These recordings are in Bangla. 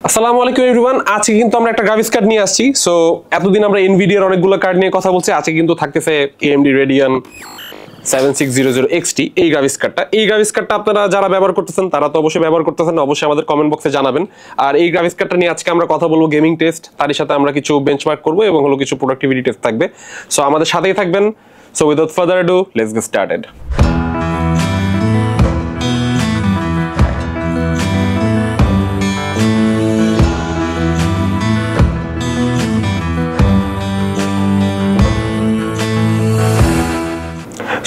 আসসালামু আলাইকুম এভরিওয়ান। আজকে কিন্তু আমরা একটা গ্রাফিক্স কার্ড নিয়ে আসছি। সো এতদিন আমরা এনভিডিআর অনেকগুলো কার্ড নিয়ে কথা বলছি, আজকে কিন্তু থাকতেছে AMD Radeon 7600 XT এই গ্রাফিক্স কার্ডটা। এই গ্রাফিক্স কার্ডটা আপনারা যারা ব্যবহার করতেছেন তারা তো অবশ্যই ব্যবহার করতেছেন, অবশ্যই আমাদের কমেন্ট বক্সে জানাবেন। আর এই গ্রাফিক্স কার্ডটা নিয়ে আজকে আমরা কথা বলবো গেমিং টেস্ট, তার সাথে আমরা কিছু বেঞ্চমার্ক করবো এবং হলো কিছু প্রোডাক্টিভিটি টেস্ট থাকবে। সো আমাদের সাথেই থাকবেন। So without further ado let's get started.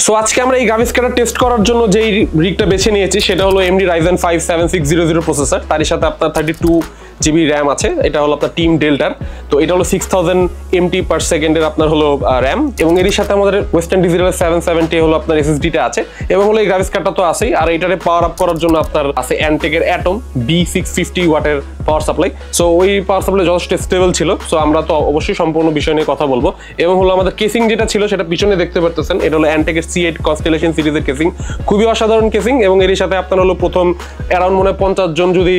So আজকে আমরা এই গ্রাফিক্স কার্ডটা টেস্ট করার জন্য যেই রিগটা বেছে নিয়েছি সেটা হলো AMD Ryzen 5 7600 প্রসেসর, তার সাথে আপনার 32GB র্যাম আছে। এটা হলো আপনার টিম ডেল্টার, তো এটা হলো 6000 mT/s এর আপনার হলো র্যাম, এবং এর সাথে আমাদের ওয়েস্টার্ন ডিজিটাল 770 হলো আপনার SSD-টা আছে, এবং হলো এই গ্রাফিক্স কার্ডটা তো আছেই। আর এটারে পাওয়ার আপ করার জন্য আপনার আছে Antec-এর Atom B650 ওয়াটের পাওয়ার সাপ্লাই। সো ওই পাওয়ার সাপ্লাই যথেষ্ট স্টেবল ছিল। সো আমরা তো অবশ্যই সম্পূর্ণ বিষয় নিয়ে কথা বলবো। এবং হলো আমাদের কেসিং যেটা ছিল সেটা পিছনে দেখতে পারতেছেন, এটা হলো Antec-এর C8 কনস্টেলেশন সিরিজের কেসিং, খুবই অসাধারণ কেসিং। এবং এর সাথে আপনার হলো প্রথম অ্যারাউন্ড মনে হয় 50 জন যদি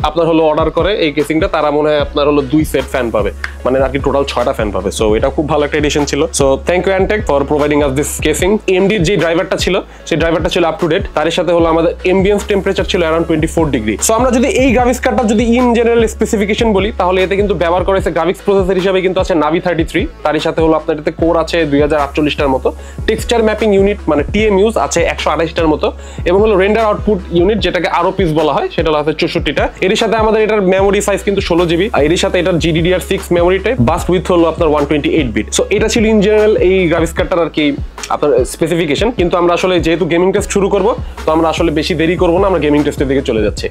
আপনার হলো অর্ডার করে এই কেসিংটা, তারা মনে হয় আপনার হলো 2 সেট ফ্যান পাবে, মানে আর কি টোটাল 6টা ফ্যান পাবে। সো এটা খুব ভালো একটা এডিশন ছিল। So thank you Antec for providing us this casing. AMD-র যে ড্রাইভারটা ছিল সেই ড্রাইভারটা ছিল আপ টু ডেট, তার সাথে হলো আমাদের এমবিয়েন্স টেম্পারেচার ছিল অ্যারাউন্ড 24 ডিগ্রি। সো আমরা যদি এই গ্রাফিক্স কার্ডটা যদি ইন জেনারেল স্পেসিফিকেশন বলি, তাহলে এতে কিন্তু ব্যবহার করা হয়েছে গ্রাফিক্স প্রসেসর হিসেবে কিন্তু আছে Navi 33, তার সাথে হলো আপনার এটাতে কোর আছে 2048টার মতো, টেক্সচার ম্যাপিং ইউনিট মানে TMUs আছে 128টার মতো, এবং হলো রেন্ডার আউটপুট ইউনিট যেটাকে আরো পিস বলা হয় সেটা হলো আছে 64টা। এর সাথে আমাদের এটার মেমোরি সাইজ কিন্তু 16GB, আর এর সাথে এটার GDDR6 memory type, bus with হলো আপনার 128 বিট। সো এটা ছিল ইন জেনারেল এই গ্রাফিক্স কার্ডটার আর কি আপনার স্পেসিফিকেশন। কিন্তু আমরা আসলে যেহেতু গেমিং টেস্ট শুরু করব, তো আমরা আসলে বেশি দেরি করব না, আমরা গেমিং টেস্টের দিকে চলে যাচ্ছি।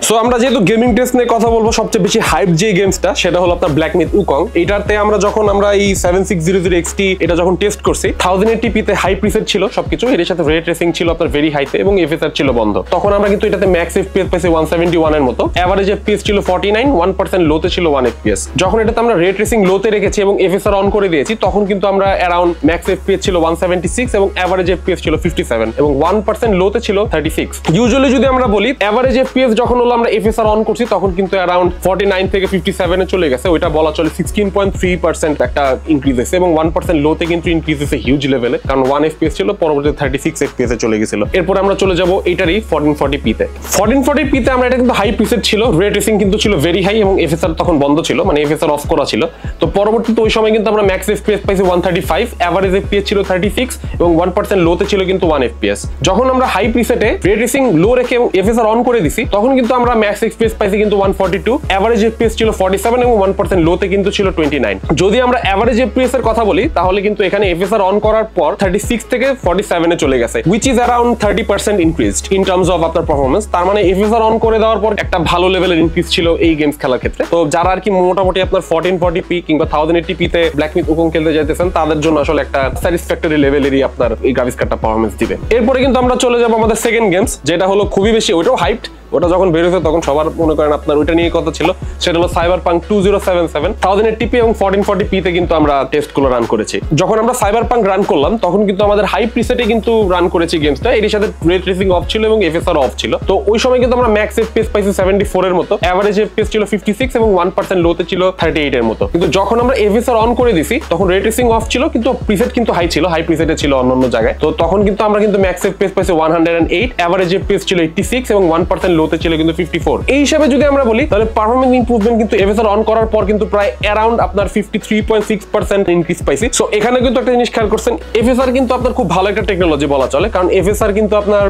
সো আমরা যেহেতু গেমিং টেস্ট নিয়ে কথা বলবো, সবচেয়ে বেশি হাইপ যে গেমসটা সেটা হলো আপনার ব্ল্যাক মিথ উকং। এটাতে আমরা যখন এই 7600 XT এটা যখন টেস্ট করছি 1080p তে হাই প্রিসেট ছিল সবকিছু, এর সাথে রে ট্রেসিং ছিল আপনার ভেরি হাইতে, এবং FSR ছিল বন্ধ। তখন আমরা কিন্তু এটাতে ম্যাক্স FPS পাইছি 171 এর মতো, এভারেজ FPS ছিল 49, 1% লোতে ছিল 1 FPS। যখন এটাতে আমরা রে ট্রেসিং লোতে রেখেছি এবং FSR অন করে দিয়েছি, তখন কিন্তু আমরা অ্যারাউন্ড ম্যাক্স FPS ছিল 176 এবং এভারেজ FPS ছিল 57, এবং 1% লোতে ছিল 36। ইউজুয়ালি যদি আমরা বলি এভারেজ FPS যখন হলো আমরা FSR অন করছি তখন কিন্তু অ্যারাউন্ড 49 থেকে 57 এ চলে গেছে, ওইটা বলা চলে 16.3% একটা ইনক্রিজ হয়েছে, এবং 1% লোতে কিন্তু ইনক্রিজ হয়েছে হিউজ লেভেলে, কারণ 1 FPS ছিল পরবর্তীতে 36 FPS এ চলে গেছিল। এরপর আমরা চলে যাব এটারই 1440p তে। 1440p তে আমরা এটা কিন্তু হাই প্রিসেট ছিল, রে ট্রেসিং কিন্তু ছিল ভেরি হাই, এবং FSR তখন বন্ধ ছিল, মানে FSR অফ করা ছিল। তো পরবর্তীতে ওই সময় কিন্তু আমরা ম্যাক্স FPS পাইছি 135, এভারেজ FPS ছিল 36, এবং 1% লোতে ছিল কিন্তু 1 FPS। যখন আমরা হাই প্রিসেটে রে ট্রেসিং লো রেখে FSR অন করে দিছি, তখন কিন্তু আমরা ম্যাক্স FPS পাইছি কিন্তু 142, এভারেজ FPS ছিল 47, এবং 1% লোতে কিন্তু ছিল 29। যদি আমরা এভারেজ FPS এর কথা বলি, তাহলে কিন্তু এখানে FSR অন করার পর 36 থেকে 47 এ চলে গেছে, which is around 30% increased in terms of আপনার পারফরম্যান্স। তার মানে FSR অন করে দেওয়ার পর একটা ভালো লেভেলের ইনক্রিজ ছিল এই গেমস খেলার ক্ষেত্রে। তো যারা আর কি মোটামুটি আপনার 1440p কিংবা 1080p তে ব্ল্যাক মিথ উকং খেলতে যাইতেছেন, তাদের জন্য আসলে একটা স্যাটিসফ্যাক্টরি লেভেলেরই আপনার এই গ্রাফিক্স কার্ডটা পারফরম্যান্স দিবে। এরপরে কিন্তু আমরা চলে যাব আমাদের সেকেন্ড গেমস, যেটা হলো খুবই বেশি, ওটাও হাইপড। ওটা যখন বের হয়েছে তখন সবার মনে করেন আপনার ওইটা নিয়ে কথা ছিল, সেটা হলো Cyberpunk 2077 1080p এবং 1440p তে কিন্তু আমরা টেস্টগুলো রান করেছি। যখন আমরা Cyberpunk রান করলাম তখন কিন্তু আমাদের হাই প্রিসেটে কিন্তু রান করেছি গেমসটা, এর সাথে রে ট্রেসিং অফ ছিল এবং FSR অফ ছিল। তো ওই সময় কিন্তু আমরা ম্যাক্স FPS পাইছি 74 এর মতো, এভারেজ FPS ছিল 56, এবং 1% লোতে ছিল 38 এর মতো। কিন্তু যখন আমরা FSR অন করে দিছি তখন রে ট্রেসিং অফ ছিল, কিন্তু প্রিসেট কিন্তু হাই ছিল, হাই প্রিসেটে ছিল অন্যান্য জায়গায়। তো তখন কিন্তু আমরা কিন্তু ম্যাক্স FPS পাইছি 108, এভারেজ FPS ছিল 86, এবং 1% লোতে ছিল কিন্তু 54। এই হিসাবে যদি আমরা বলি তাহলে পারফরম্যান্স ইমপ্রুভমেন্ট কিন্তু FSR অন করার পর কিন্তু প্রায় অ্যারাউন্ড আপনার 53.6% ইনক্রিজ পাইছি। সো এখানে কিন্তু একটা জিনিস খেয়াল করছেন, FSR কিন্তু আপনার খুব ভালো একটা টেকনোলজি বলা চলে, কারণ FSR কিন্তু আপনার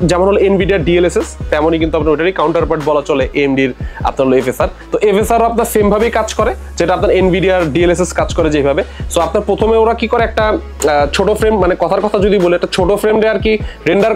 যেমন হলো NVIDIA DLSS, তেমনই কিন্তু আপনার ওটারই কাউন্টারপার্ট বলা চলে AMD-র আপনার হলো FSR। তো FSR আপনার সেম ভাবেই কাজ করে যেটা আপনার NVIDIA DLSS কাজ করে যেভাবে। সো আপনার প্রথমে ওরা কি করে, একটা ছোট ফ্রেম, মানে কথার কথা যদি বলে একটা ছোট ফ্রেম দিয়ে আর কি রেন্ডার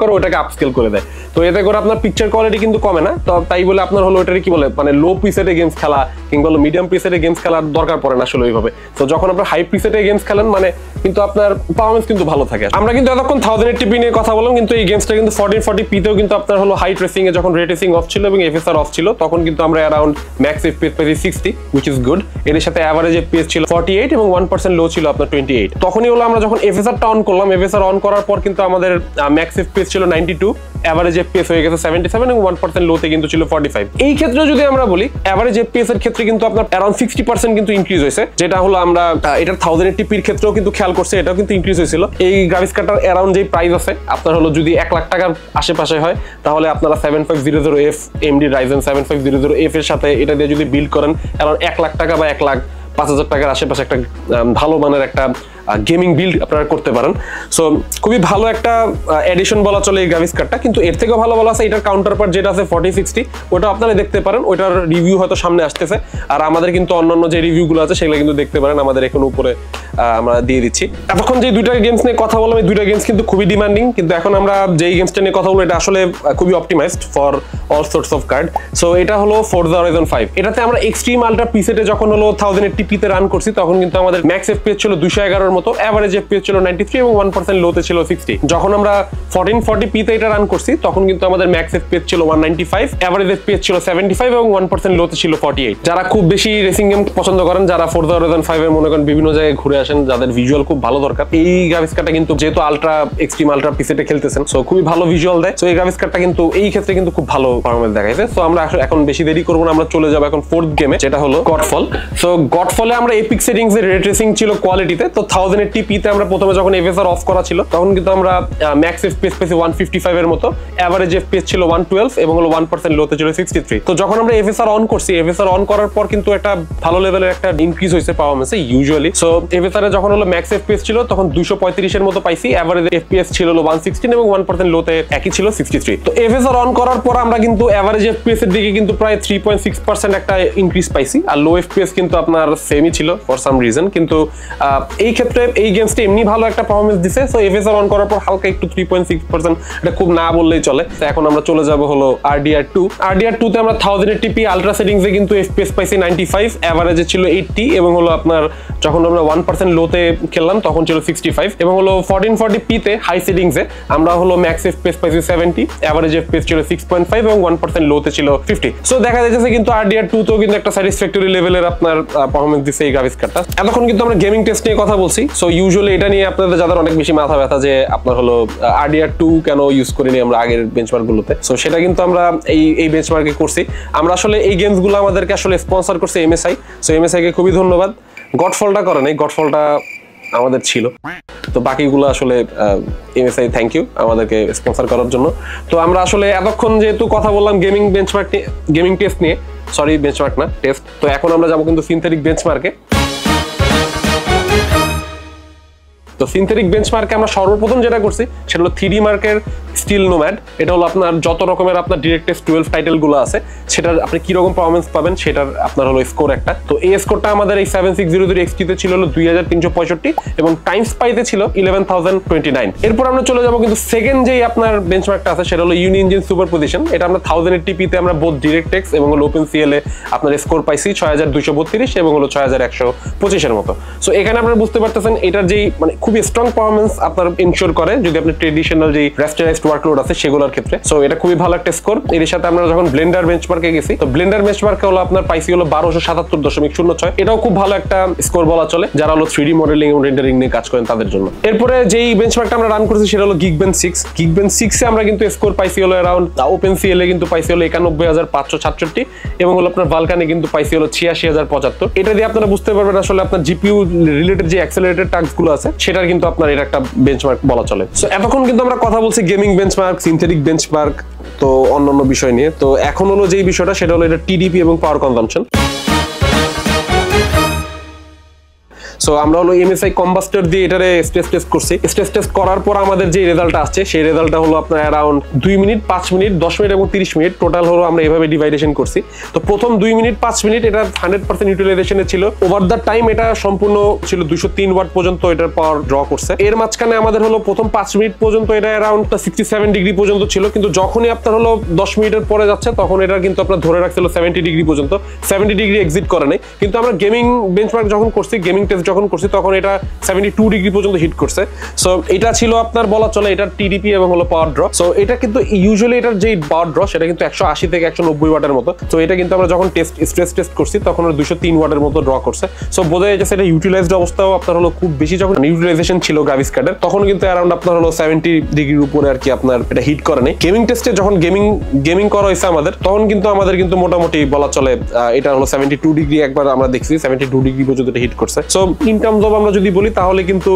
করে ওটাকে আপস্কেল করে দেয়। তো এতে করে আপনার পিকচার কোয়ালিটি কিন্তু কমে না, তো তাই বলে আপনার হলো এটারে কি বলে, মানে লো প্রিসেটে গেমস খেলা কিংবা মিডিয়াম প্রিসেটে গেমস খেলার দরকার পড়ে না আসলে ওইভাবে। তো যখন আপনার হাই প্রিসেটে গেমস খেলেন মানে কিন্তু আপনার পারফরম্যান্স কিন্তু ভালো থাকে। আমরা কিন্তু এতক্ষণ 1080p নিয়ে কথা বললাম, কিন্তু এই গেমসটা কিন্তু 1440p তেও কিন্তু আপনার হলো হাই ট্রেসিং এ যখন রে ট্রেসিং অফ ছিল এবং FSR অফ ছিল, তখন কিন্তু আমরা অ্যারাউন্ড ম্যাক্স FPS পাইছি 60, which is good। এর সাথে এভারেজ FPS ছিল 48 এবং 1% লো ছিল আপনার 28। তখনই হলো আমরা যখন FSR টা অন করলাম, FSR অন করার পর কিন্তু আমাদের ম্যাক্স FPS ছিল 92, অ্যাভারেজ এফপিএস হয়ে গেছে 77 এবং 1% লোতে কিন্তু ছিল 45। এই ক্ষেত্রে যদি আমরা বলি অ্যাভারেজ এফপিএস এর ক্ষেত্রে কিন্তু আপনার অ্যারাউন্ড 60% কিন্তু ইনক্রিজ হয়েছে, যেটা হলো আমরা এটার 1080p এর ক্ষেত্রেও কিন্তু খেয়াল করছে, এটাও কিন্তু ইনক্রিজ হয়েছিল। এই গ্রাফিক্স কার্ডটার অ্যারাউন্ড যে প্রাইস আছে আপনার হলো যদি 1 লাখ টাকার আশেপাশে হয় তাহলে আপনারা 7500F AMD Ryzen 7500F এর সাথে এটা দিয়ে যদি বিল্ড করেন অ্যারাউন্ড 1 লাখ টাকা বা 1,05,000 টাকার আশেপাশে একটা ভালো মানের একটা গেমিং বিল্ড আপনারা করতে পারেন। সো খুবই ভালো একটা এডিশন বলা চলে এই গ্রাফিক্স কার্ডটা, কিন্তু এর থেকেও ভালো বলা আছে এটার কাউন্টার পার্ট যেটা আছে 4060, ওটা আপনারা দেখতে পারেন, ওইটার রিভিউ হয়তো সামনে আসতেছে। আর আমাদের কিন্তু অন্যান্য যে রিভিউগুলো আছে সেগুলো কিন্তু দেখতে পারেন, আমাদের এখন উপরে আমরা দিয়ে দিচ্ছি। এতক্ষণ যে দুইটা গেমস নিয়ে কথা বললাম, এই দুইটা গেমস কিন্তু খুবই ডিমান্ডিং, কিন্তু এখন আমরা যেই গেমসটা নিয়ে কথা বলবো এটা আসলে খুবই optimised for all swords of card. So এটা হলো Forza Horizon 5। এটাতে আমরা এক্সট্রিম আলট্রা প্রিসেটে যখন হলো 1080p তে রান করছি তখন কিন্তু আমাদের ম্যাক্স এফপিএস ছিল 211 এর মতো, এভারেজ এফপিএস ছিল 93 এবং 1% লোতে ছিল 60। যখন আমরা 1440p তে এটা রান করছি তখন কিন্তু আমাদের ম্যাক্স এফপিএস ছিল 195, এভারেজ এফপিএস ছিল 75 এবং 1% লোতে ছিল 48। যারা খুব বেশি রেসিং গেম পছন্দ করেন, যারা Forza Horizon 5 এর মনে করেন বিভিন্ন জায়গায় ঘুরে আসেন, যাদের ভিজুয়াল খুব ভালো দরকার, এই গ্রাফিক্স কার্ডটা কিন্তু যেহেতু আলট্রা এক্সট্রিম আলট্রা পিসেটে খেলতেছেন, সো খুবই ভালো ভিজুয়াল দেয়। সো এই গ্রাফিক্স কার্ডটা কিন্তু এই ক্ষেত্রে কিন্তু খুব ভালো পারফরম্যান্স দেখাইছে। সো আমরা এখন বেশি দেরি করব না, আমরা চলে যাব এখন ফোর্থ গেমে, যেটা হলো গডফল। সো গডফলে আমরা এপিক সেটিংস এর রে ট্রেসিং ছিল কোয়ালিটিতে, তো 1080p তে আমরা প্রথমে যখন এফএসআর অফ করা ছিল তখন কিন্তু আমরা ম্যাক্স এফপিএস পেয়েছি 155 এর মতো, এভারেজ এফপিএস ছিল 112 এবং হলো 1% লোতে ছিল 63। তো যখন আমরা এফএসআর অন করছি, এফএসআর অন করার পর কিন্তু একটা ভালো লেভেলের একটা ইনক্রিজ হয়েছে পারফরম্যান্সে ইউজুয়ালি। সো এফএসআর এ যখন হলো ম্যাক্স এফপিএস ছিল তখন 235 এর মতো পাইছি, এভারেজ এফপিএস ছিল হলো 116 এবং 1% লোতে একই ছিল 63। তো এফএসআর অন করার পর আমরা কিন্তু এভারেজ এফপিএস এর দিকে কিন্তু প্রায় 3.6% একটা ইনক্রিজ পাইছি, আর লো এফপিএস কিন্তু আপনার সেমই ছিল ফর সাম রিজন। কিন্তু এই ক্ষেত্রে এই গেমসটা এমনি ভালো একটা পারফরম্যান্স দিছে। সো এফএসআর অন করার পর হালকা একটু 3.6%, এটা খুব না বললেই চলে। তো এখন আমরা চলে যাব হলো RDR2। RDR2 তে আমরা 1080p আলট্রা সেটিংসে কিন্তু এফপিএস পাইছি 95, এভারেজে ছিল 80 এবং হলো আপনার যখন আমরা 1% লোতে খেললাম তখন ছিল 65 এবং হলো 1440p তে হাই সেটিংসে আমরা হলো ম্যাক্স এফপিএস পাইছি 70, এভারেজ এফপিএস ছিল 6.5 এবং 1% লোতে ছিল 50। সো দেখা যাচ্ছে কিন্তু RDR2 তেও কিন্তু একটা স্যাটিসফ্যাক্টরি লেভেলের আপনার পারফরম্যান্স দিচ্ছে এই গ্রাফিক্স কার্ডটা। এতক্ষণ কিন্তু আমরা গেমিং টেস্ট নিয়ে কথা বলছি। সো ইউজুয়ালি এটা নিয়ে আপনাদের যাদের অনেক বেশি মাথা ব্যথা যে আপনার হলো RDR2 কেন ইউজ করিনি আমরা আগের বেঞ্চমার্কগুলোতে, সো সেটা কিন্তু আমরা এই বেঞ্চমার্কে করছি। আমরা আসলে এই গেমসগুলো আমাদেরকে আসলে স্পন্সর করছে MSI। সো MSI কে খুবই ধন্যবাদ। গডফলটা করে নাই, গডফলটা আমাদের ছিল, তো বাকিগুলো আসলে MSI থ্যাংক ইউ আমাদেরকে স্পন্সর করার জন্য। তো আমরা আসলে এতক্ষণ যেহেতু কথা বললাম গেমিং বেঞ্চমার্ক নিয়ে, গেমিং টেস্ট নিয়ে, সরি বেঞ্চমার্ক না টেস্ট, তো এখন আমরা যাবো কিন্তু সিনথেটিক বেঞ্চমার্কে। তো সিনথেটিক বেঞ্চমার্কে আমরা সর্বপ্রথম যেটা করছি সেটা হলো 3D মার্কের স্টিল নোম্যাড। এটা হলো আপনার যত রকমের আপনার ডিরেক্টেক্স 12 টাইটেলগুলো আছে সেটার আপনি কিরকম পারফরমেন্স পাবেন সেটার আপনার হলো স্কোর একটা। তো এই স্কোরটা আমাদের এই 7600 XT তে ছিল হলো 2365 এবং টাইম স্পাইতে ছিল 11029। এরপর আমরা চলে যাবো কিন্তু সেকেন্ড যেই আপনার বেঞ্চমার্কটা আছে সেটা হলো ইউনি ইঞ্জিন সুপার পজিশন। এটা আমরা 1080p তে আমরা বোথ ডিরেক্টেক্স এবং হলো OpenCL এ আপনার স্কোর পাইছি 6232 এবং হলো 6125 এর মতো। সো এখানে আপনারা বুঝতে পারতেছেন এটার যেই মানে খুবই স্ট্রং পারফরম্যান্স আপনার ইনশিওর করে যদি আপনি ট্রেডিশনাল যে রেস্টারাইজড ওয়ার্কলোড আছে সেগুলোর ক্ষেত্রে। সো এটা খুবই ভালো একটা স্কোর। এর সাথে আমরা যখন ব্লেন্ডার বেঞ্চমার্কে গেছি, তো ব্লেন্ডার বেঞ্চমার্কে হলো আপনার পাইছি হলো 1277.06। এটাও খুব ভালো একটা স্কোর বলা চলে যারা হলো 3D মডেলিং এবং রেন্ডারিং নিয়ে কাজ করেন তাদের জন্য। এরপরে যেই বেঞ্চমার্কটা আমরা রান করেছি সেটা হলো Geekbench 6। Geekbench 6 এ আমরা কিন্তু স্কোর পাইছি হলো অ্যারাউন্ড OpenCL এ কিন্তু পাইছি হলো 91566 এবং হলো আপনার ভালকানে কিন্তু পাইছি হলো 86075। এটা দিয়ে আপনারা বুঝতে পারবেন আসলে আপনার জিপিইউ রিলেটেড যে অ্যাক্সেলারেটেড টাস্কগুলো আছে সেটার কিন্তু আপনার এটা একটা বেঞ্চমার্ক বলা চলে। সো এতক্ষণ কিন্তু আমরা কথা বলছি গেমিং বেঞ্চমার্ক, সিনথেটিক বেঞ্চমার্ক, তো অন্যান্য বিষয় নিয়ে। তো এখন হলো যেই বিষয়টা সেটা হলো এটা টিডিপি এবং পাওয়ার কনজাম্পশন। সো আমরা হলো MSI কম্বাস্টার দিয়ে এটারে স্ট্রেস টেস্ট করছি। স্ট্রেস টেস্ট করার পর আমাদের যে রেজাল্টটা আসছে সেই রেজাল্টটা হলো আপনার অ্যারাউন্ড 2 মিনিট, 5 মিনিট, 10 মিনিট এবং 30 মিনিট টোটাল হলো আমরা এভাবে ডিভাইডেশন করছি। তো প্রথম 2 মিনিট 5 মিনিট এটা 100% ইউটিলাইজেশনে ছিল। ওভার দ্য টাইম এটা সম্পূর্ণ ছিল 203 ওয়াট পর্যন্ত এটার পাওয়ার ড্র করছে। এর মাঝখানে আমাদের হলো প্রথম 5 মিনিট পর্যন্ত এটা অ্যারাউন্ড 67 ডিগ্রি পর্যন্ত ছিল, কিন্তু যখনই আপনার হলো 10 মিনিটের পরে যাচ্ছে তখন এটা কিন্তু আপনার ধরে রাখছিল 70 ডিগ্রি পর্যন্ত। 70 ডিগ্রি এক্সিট করে নাই। কিন্তু আমরা গেমিং বেঞ্চমার্ক যখন করছি, গেমিং টেস্ট যখন যখন করছি তখন এটা 72 ডিগ্রি পর্যন্ত হিট করছে। সো এটা ছিল আপনার বলা চলে এটার টিডিপি এবং হলো পাওয়ার ড্র। সো এটা কিন্তু ইউজুয়ালি এটার যে পাওয়ার ড্র সেটা কিন্তু 180 থেকে 190 ওয়াটের মতো। তো এটা কিন্তু আমরা যখন স্ট্রেস টেস্ট করছি তখন 203 ওয়াটের মতো ড্র করছে। সো বোঝা যাচ্ছে এটা ইউটিলাইজড অবস্থাও আপনার হলো খুব বেশি যখন ইউটিলাইজেশন ছিল গ্রাফিক্স কার্ডের তখন কিন্তু অ্যারাউন্ড আপনার হলো 70 ডিগ্রির উপরে আর কি আপনার এটা হিট করে নেই। গেমিং টেস্টে যখন গেমিং করা হয়েছে আমাদের তখন কিন্তু আমাদের কিন্তু মোটামুটি বলা চলে এটা হলো 72 ডিগ্রি একবার আমরা দেখছি 72 ডিগ্রি পর্যন্ত হিট করছে। সো ইন টার্মস অফ আমরা যদি বলি তাহলে কিন্তু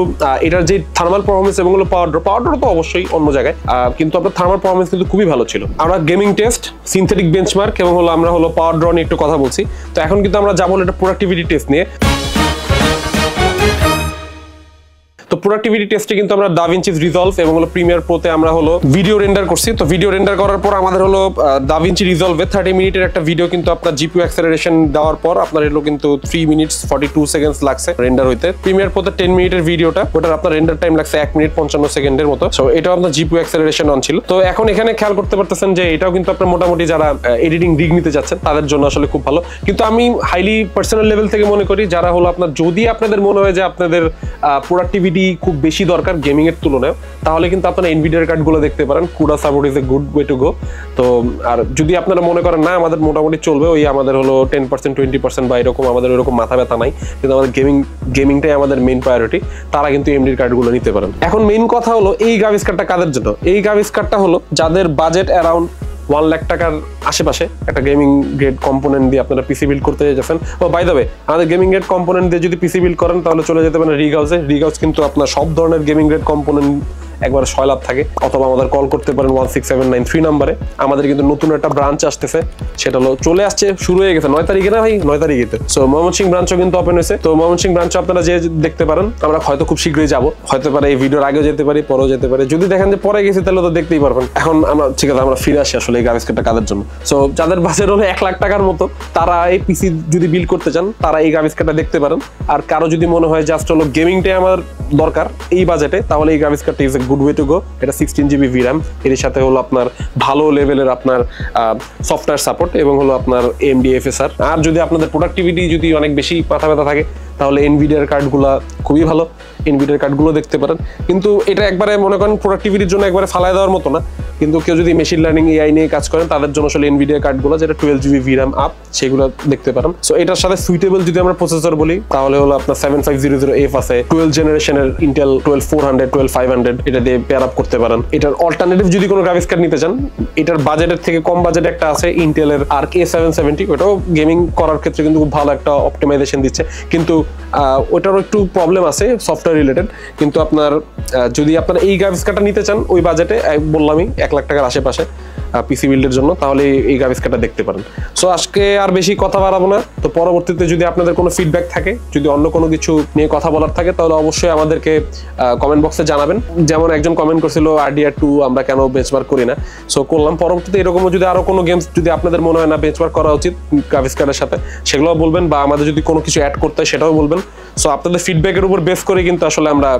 এটার যে থার্মাল পারফরমেন্স এবং হলো পাওয়ার ড্র তো অবশ্যই অন্য জায়গায়, কিন্তু আপনার থার্মাল পারফরমেন্স কিন্তু খুবই ভালো ছিল। আমরা গেমিং টেস্ট, সিনথেটিক বেঞ্চমার্ক এবং হলো আমরা হলো পাওয়ার ড্র নিয়ে একটু কথা বলছি। তো এখন কিন্তু আমরা যাবো এটা প্রোডাক্টিভিটি টেস্ট নিয়ে। তো প্রোডাক্টিভিটি টেস্টে কিন্তু আমরা দাভিঞ্চি রিজলভ এবং হলো প্রিমিয়ার প্রোতে আমরা হলো ভিডিও রেন্ডার করছি। তো ভিডিও রেন্ডার করার পর আমাদের হলো দাভিঞ্চি রিজলভে 30 মিনিটের একটা ভিডিও কিন্তু আপনার জিপিইউ অ্যাক্সেলারেশন দেওয়ার পর আপনার হলো কিন্তু 3 মিনিটস 42 সেকেন্ডস লাগছে রেন্ডার হইতে। প্রিমিয়ার প্রোতে 10 মিনিটের ভিডিওটা ওটার আপনার রেন্ডার টাইম লাগছে 1 মিনিট 55 সেকেন্ডের মতো। সো এটাও আপনার জিপিইউ অ্যাক্সেলারেশন অন ছিল। তো এখন এখানে খেয়াল করতে পারতেছেন যে এটাও কিন্তু আপনার মোটামুটি যারা এডিটিং রিগ নিতে যাচ্ছেন তাদের জন্য আসলে খুব ভালো। কিন্তু আমি হাইলি পার্সোনাল লেভেল থেকে মনে করি যারা হলো আপনার যদি আপনাদের মনে হয় যে আপনাদের প্রোডাক্টিভিটি খুব বেশি দরকার গেমিং এর তুলনায় তাহলে কিন্তু আপনারা এনভিডিআর কার্ড গুলো দেখতে পারেন। CUDA support is a good way to go. তো আর যদি আপনারা মনে করেন না আমাদের মোটামুটি চলবে ওই আমাদের হলো 10% 20% বা এরকম আমাদের ওইরকম মাথা ব্যথা নাই কিন্তু আমাদের গেমিংটাই আমাদের মেইন প্রায়োরিটি, তারা কিন্তু এমডির কার্ড গুলো নিতে পারেন। এখন মেইন কথা হলো এই গ্রাফিক্স কার্ডটা কাদের জন্য? এই গ্রাফিক্স কার্ডটা হলো যাদের বাজেট অ্যারাউন্ড 1 লাখ টাকার আশেপাশে একটা গেমিং গ্রেড কম্পোনেন্ট দিয়ে আপনারা পিসি বিল্ড করতে যাচ্ছেন। ও বাই দ্য ওয়ে আমাদের গেমিং গ্রেড কম্পোনেন্ট দিয়ে যদি পিসি বিল্ড করেন তাহলে চলে যেতে পারেন রিগ হাউসে। রিগ হাউস কিন্তু আপনার সব ধরনের গেমিং গ্রেড কম্পোনেন্ট একবার 6 লাখ থাকে, অথবা আমাদের কল করতে পারেন 16793 নম্বরে। আমাদের কিন্তু নতুন একটা ব্রাঞ্চ আসতেছে, সেটা হলো চলে আসছে, শুরু হয়ে গেছে 9 তারিখে না ভাই, 9 তারিখে। সো ময়মনসিংহ ব্রাঞ্চও কিন্তু ওপেন হয়েছে। তো ময়মনসিংহ ব্রাঞ্চ আপনারা যে দেখতে পারেন, আমরা হয়তো খুব শীঘ্রই যাব, হয়তো পারে এই ভিডিওর আগেও যেতে পারি, পরেও যেতে পারি। যদি দেখেন যে পরে গেছি তাহলে তো দেখতেই পারবেন। এখন আমরা ঠিক আছে, আমরা ফিরে আসি আসলে এই গ্রাফিক্স কার্ডটা কাদের জন্য। সো যাদের বাজেট হলো 1 লাখ টাকার মতো, তারা এই পিসি যদি বিল্ড করতে চান তারা এই গ্রাফিক্স কার্ডটা দেখতে পারেন। আর কারো যদি মনে হয় জাস্ট হলো গেমিংটাই আমার দরকার এই বাজেটে, তাহলে এই গ্রাফিক্স কার্ডটা is a good way to go. 16 GB VRAM, এর সাথে হলো আপনার ভালো লেভেলের আপনার সফটওয়্যার সাপোর্ট এবং হলো আপনার AMD FSR। আর যদি আপনাদের প্রোডাক্টিভিটি যদি অনেক বেশি মাথা ব্যথা থাকে তাহলে এনভিডিআর কার্ডগুলো খুবই ভালো, এনভিডিআর কার্ডগুলো দেখতে পারেন। কিন্তু এটা একবারে মনে করেন প্রোডাক্টিভিটির জন্য একবারে ফালায় দেওয়ার মতো না, কিন্তু কেউ যদি মেশিন লার্নিং AI নিয়ে কাজ করেন তাদের জন্য আসলে এনভিডিআর কার্ডগুলো যেটা 12 জিবি VRAM আপ, সেগুলো দেখতে পারেন। সো এটার সাথে সুইটেবল যদি আমরা প্রসেসর বলি তাহলে হলো আপনার 7500F আছে, 12 জেনারেশনের ইন্টেল 12400 12500 এটা দিয়ে পেয়ার আপ করতে পারেন। এটার অল্টারনেটিভ যদি কোনো গ্রাফিক্স কার্ড নিতে চান, এটার বাজেটের থেকে কম বাজেট একটা আছে ইন্টেলের আর্ক A770, ওটাও গেমিং করার ক্ষেত্রে কিন্তু খুব ভালো একটা অপটিমাইজেশন দিচ্ছে, কিন্তু ওটারও একটু প্রবলেম আছে সফটওয়্যার রিলেটেড। কিন্তু আপনার যদি আপনারা এই গ্রাফিক্স কার্ডটা নিতে চান ওই বাজেটে, বললামই 1 লাখ টাকার আশেপাশে পিসি বিল্ডের জন্য, তাহলে এই গ্রাফিক্স কার্ডটা দেখতে পারেন। সো আজকে আর বেশি কথা বাড়াবো না। তো পরবর্তীতে যদি আপনাদের কোনো ফিডব্যাক থাকে, যদি অন্য কোনো কিছু নিয়ে কথা বলার থাকে, তাহলে অবশ্যই আমাদেরকে কমেন্ট বক্সে জানাবেন। যেমন একজন কমেন্ট করছিল RDR2 আমরা কেন বেঞ্চমার্ক করি না, সো করলাম। পরবর্তীতে এরকমও যদি আরো কোনো গেমস যদি আপনাদের মনে হয় না বেঞ্চমার্ক করা উচিত গ্রাফিক্স কার্ডের সাথে, সেগুলোও বলবেন, বা আমাদের যদি কোনো কিছু অ্যাড করতে হয় সেটাও বলবেন। সো আপনাদের ফিডব্যাকের উপর বেস করে কিন্তু আসলে আমরা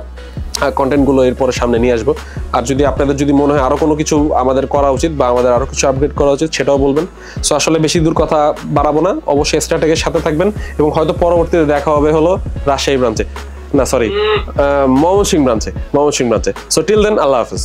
কন্টেন্টগুলো এরপরে সামনে নিয়ে আসবো। আর যদি আপনাদের যদি মনে হয় আরো কোনো কিছু আমাদের করা উচিত বা আমাদের আরো কিছু আপডেট করা উচিত, সেটাও বলবেন। সো আসলে বেশি দূর কথা বাড়াবো না, অবশ্যই স্ট্র্যাটেগের সাথে থাকবেন এবং হয়তো পরবর্তীতে দেখা হবে হলো রাজশাহী ব্রাঞ্চে, না সরি ময়মনসিংহ ব্রাঞ্চে। সো টিল দেন, আল্লাহ হাফেজ।